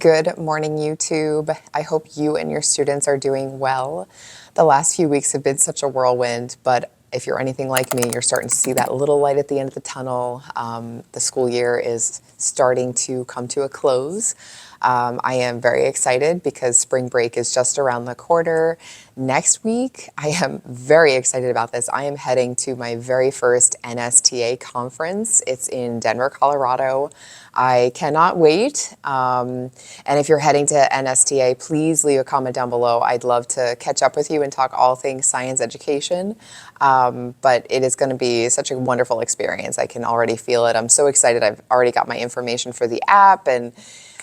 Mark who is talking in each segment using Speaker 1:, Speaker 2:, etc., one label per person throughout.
Speaker 1: Good morning, YouTube. I hope you and your students are doing well. The last few weeks have been such a whirlwind, but if you're anything like me, you're starting to see that little light at the end of the tunnel. The school year is starting to come to a close. I am very excited because spring break is just around the corner. Next week, I am very excited about this. I am heading to my very first NSTA conference. It's in Denver, Colorado. I cannot wait. And if you're heading to NSTA, please leave a comment down below. I'd love to catch up with you and talk all things science education. But it is going to be such a wonderful experience. I can already feel it. I'm so excited. I've already got my information for the app and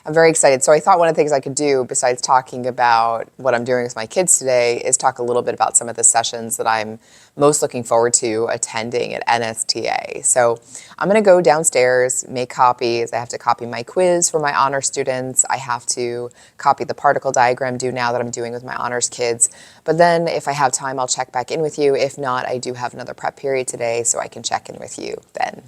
Speaker 1: I'm very excited. So I thought one of the things I could do besides talking about what I'm doing with my kids today is talk a little bit about some of the sessions that I'm most looking forward to attending at NSTA. So I'm going to go downstairs, make copies. I have to copy my quiz for my honor students. I have to copy the particle diagram due now that I'm doing with my honors kids. But then if I have time, I'll check back in with you. If not, I do have another prep period today, so I can check in with you then.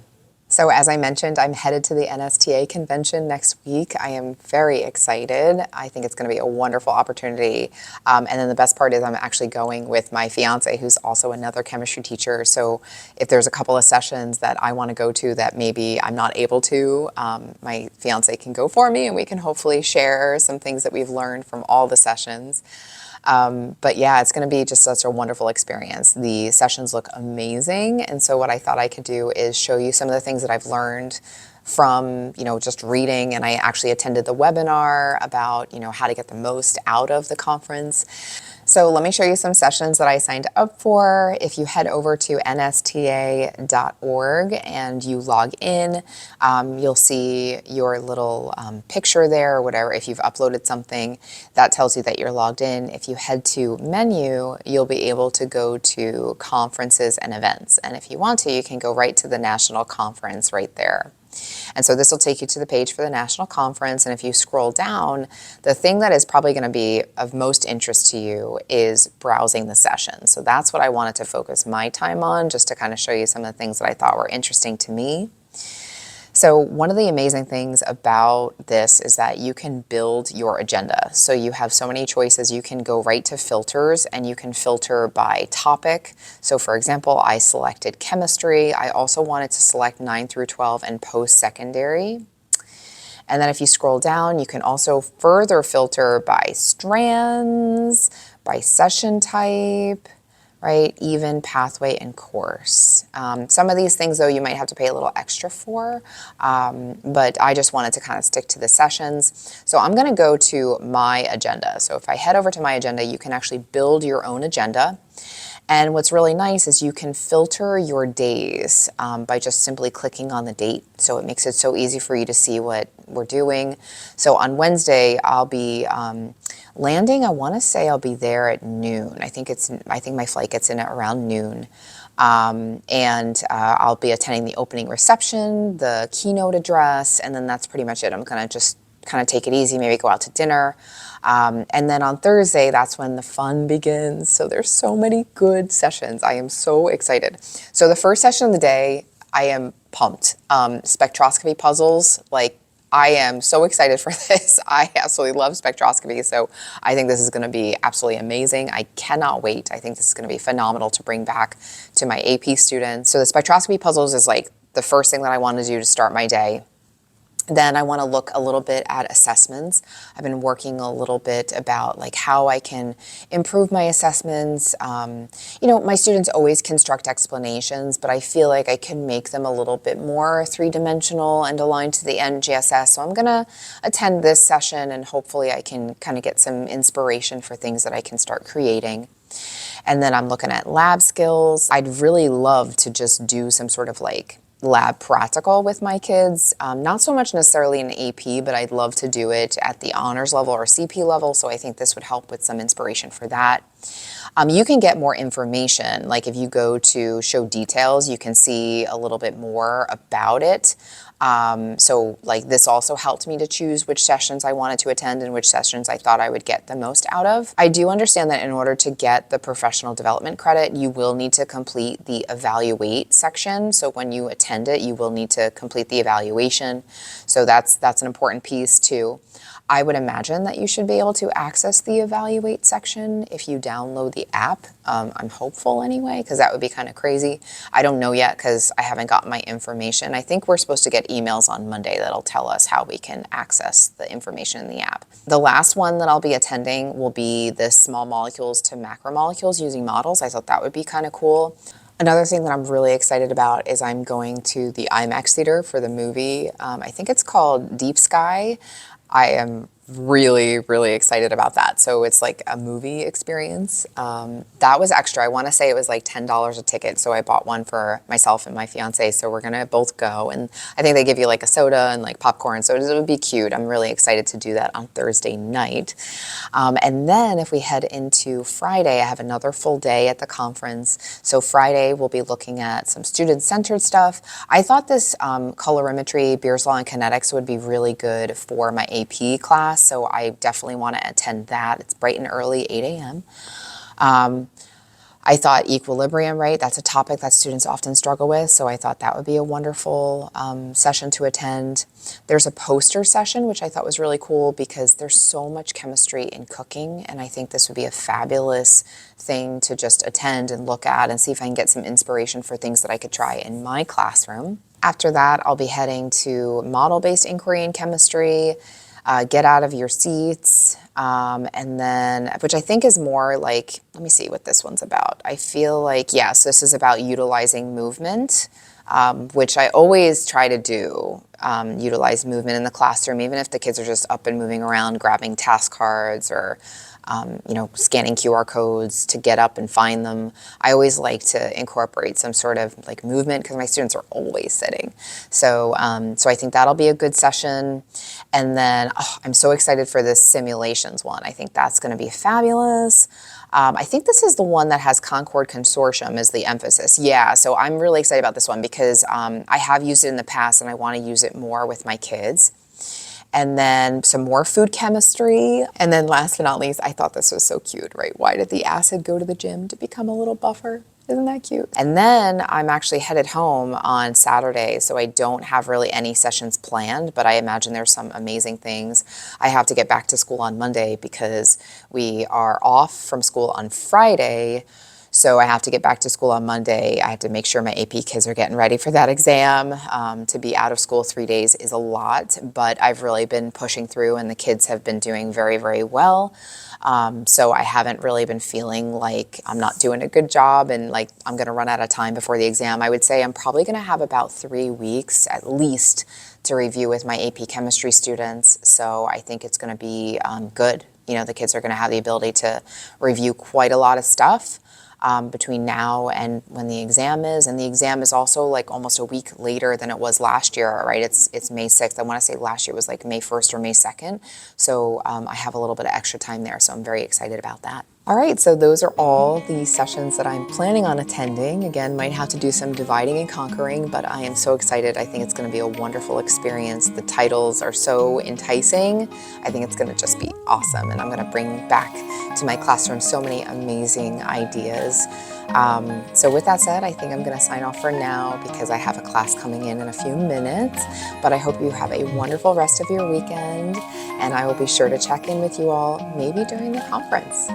Speaker 1: So as I mentioned, I'm headed to the NSTA convention next week. I am very excited. I think it's going to be a wonderful opportunity. And then the best part is I'm actually going with my fiance, who's also another chemistry teacher. So if there's a couple of sessions that I want to go to that maybe I'm not able to, my fiance can go for me and we can hopefully share some things that we've learned from all the sessions. But yeah, it's going to be just such a wonderful experience. The sessions look amazing. And so what I thought I could do is show you some of the things that I've learned from, just reading. And I actually attended the webinar about, how to get the most out of the conference. So let me show you some sessions that I signed up for. If you head over to nsta.org and you log in, you'll see your little picture there or whatever. If you've uploaded something, that tells you that you're logged in. If you head to menu, you'll be able to go to conferences and events. And if you want to, you can go right to the national conference right there. And so this will take you to the page for the national conference. And if you scroll down, the thing that is probably going to be of most interest to you is browsing the session. So that's what I wanted to focus my time on, just to kind of show you some of the things that I thought were interesting to me. So one of the amazing things about this is that you can build your agenda. So you have so many choices. You can go right to filters and you can filter by topic. So for example, I selected chemistry. I also wanted to select 9 through 12 and post-secondary. And then if you scroll down, you can also further filter by strands, by session type, right? Even pathway and course. Some of these things, though, you might have to pay a little extra for, but I just wanted to kind of stick to the sessions. So I'm going to go to my agenda. So if I head over to my agenda, you can actually build your own agenda. And what's really nice is you can filter your days by just simply clicking on the date. So it makes it so easy for you to see what we're doing. So on Wednesday, I'll be landing. I want to say I'll be there at noon. I think my flight gets in at around noon. I'll be attending the opening reception, the keynote address, and then that's pretty much it. I'm going to just kind of take it easy, maybe go out to dinner. And then on Thursday, that's when the fun begins. So there's so many good sessions. I am so excited. So the first session of the day, I am pumped. Spectroscopy puzzles, I am so excited for this. I absolutely love spectroscopy, so I think this is going to be absolutely amazing. I cannot wait. I think this is going to be phenomenal to bring back to my AP students. So the spectroscopy puzzles is the first thing that I want to do to start my day. Then I want to look a little bit at assessments. I've been working a little bit about how I can improve my assessments. My students always construct explanations, but I feel like I can make them a little bit more three-dimensional and aligned to the NGSS. So I'm going to attend this session and hopefully I can kind of get some inspiration for things that I can start creating. And then I'm looking at lab skills. I'd really love to just do some sort of lab practical with my kids. Not so much necessarily in AP, but I'd love to do it at the honors level or CP level. So I think this would help with some inspiration for that. You can get more information. If you go to show details, you can see a little bit more about it. This also helped me to choose which sessions I wanted to attend and which sessions I thought I would get the most out of. I do understand that in order to get the professional development credit, you will need to complete the evaluate section. So when you attend it, you will need to complete the evaluation. So that's an important piece too. I would imagine that you should be able to access the evaluate section if you download the app. I'm hopeful anyway, because that would be kind of crazy. I don't know yet because I haven't gotten my information. I think we're supposed to get emails on Monday that'll tell us how we can access the information in the app. The last one that I'll be attending will be the small molecules to macromolecules using models. I thought that would be kind of cool. Another thing that I'm really excited about is I'm going to the IMAX theater for the movie. I think it's called Deep Sky. I am really, really excited about that. So it's like a movie experience. That was extra. I want to say it was like $10 a ticket. So I bought one for myself and my fiance. So we're going to both go. And I think they give you like a soda and like popcorn. So it would be cute. I'm really excited to do that on Thursday night. And then if we head into Friday, I have another full day at the conference. So Friday, we'll be looking at some student-centered stuff. I thought this colorimetry, Beer's Law, and kinetics would be really good for my AP class. So I definitely want to attend that. It's bright and early, 8 a.m. I thought equilibrium, right? That's a topic that students often struggle with. So I thought that would be a wonderful session to attend. There's a poster session, which I thought was really cool because there's so much chemistry in cooking. And I think this would be a fabulous thing to just attend and look at and see if I can get some inspiration for things that I could try in my classroom. After that, I'll be heading to model-based inquiry in chemistry, get out of your seats, and then, which I think is more like, let me see what this one's about. I feel like, yes, this is about utilizing movement, which I always try to do, utilize movement in the classroom, even if the kids are just up and moving around, grabbing task cards or scanning QR codes to get up and find them. I always like to incorporate some sort of like movement because my students are always sitting. So I think that'll be a good session. And then I'm so excited for this simulations one. I think that's going to be fabulous. I think this is the one that has Concord Consortium as the emphasis. Yeah, so I'm really excited about this one because I have used it in the past and I want to use it more with my kids. And then some more food chemistry. And then last but not least, I thought this was so cute, right? Why did the acid go to the gym? To become a little buffer. Isn't that cute? And then I'm actually headed home on Saturday, so I don't have really any sessions planned, but I imagine there's some amazing things. I have to get back to school on Monday because we are off from school on Friday. So I have to get back to school on Monday. I have to make sure my AP kids are getting ready for that exam. To be out of school 3 days is a lot, but I've really been pushing through and the kids have been doing very, very well. So I haven't really been feeling like I'm not doing a good job and like I'm going to run out of time before the exam. I would say I'm probably going to have about 3 weeks at least to review with my AP chemistry students. So I think it's going to be good. The kids are going to have the ability to review quite a lot of stuff. Between now and when the exam is. And the exam is also like almost a week later than it was last year, right? It's May 6th. I want to say last year was like May 1st or May 2nd. So I have a little bit of extra time there. So I'm very excited about that. All right, so those are all the sessions that I'm planning on attending. Again, might have to do some dividing and conquering, but I am so excited. I think it's going to be a wonderful experience. The titles are so enticing. I think it's going to just be awesome, and I'm going to bring back to my classroom so many amazing ideas. So with that said, I think I'm going to sign off for now because I have a class coming in a few minutes, but I hope you have a wonderful rest of your weekend, and I will be sure to check in with you all maybe during the conference.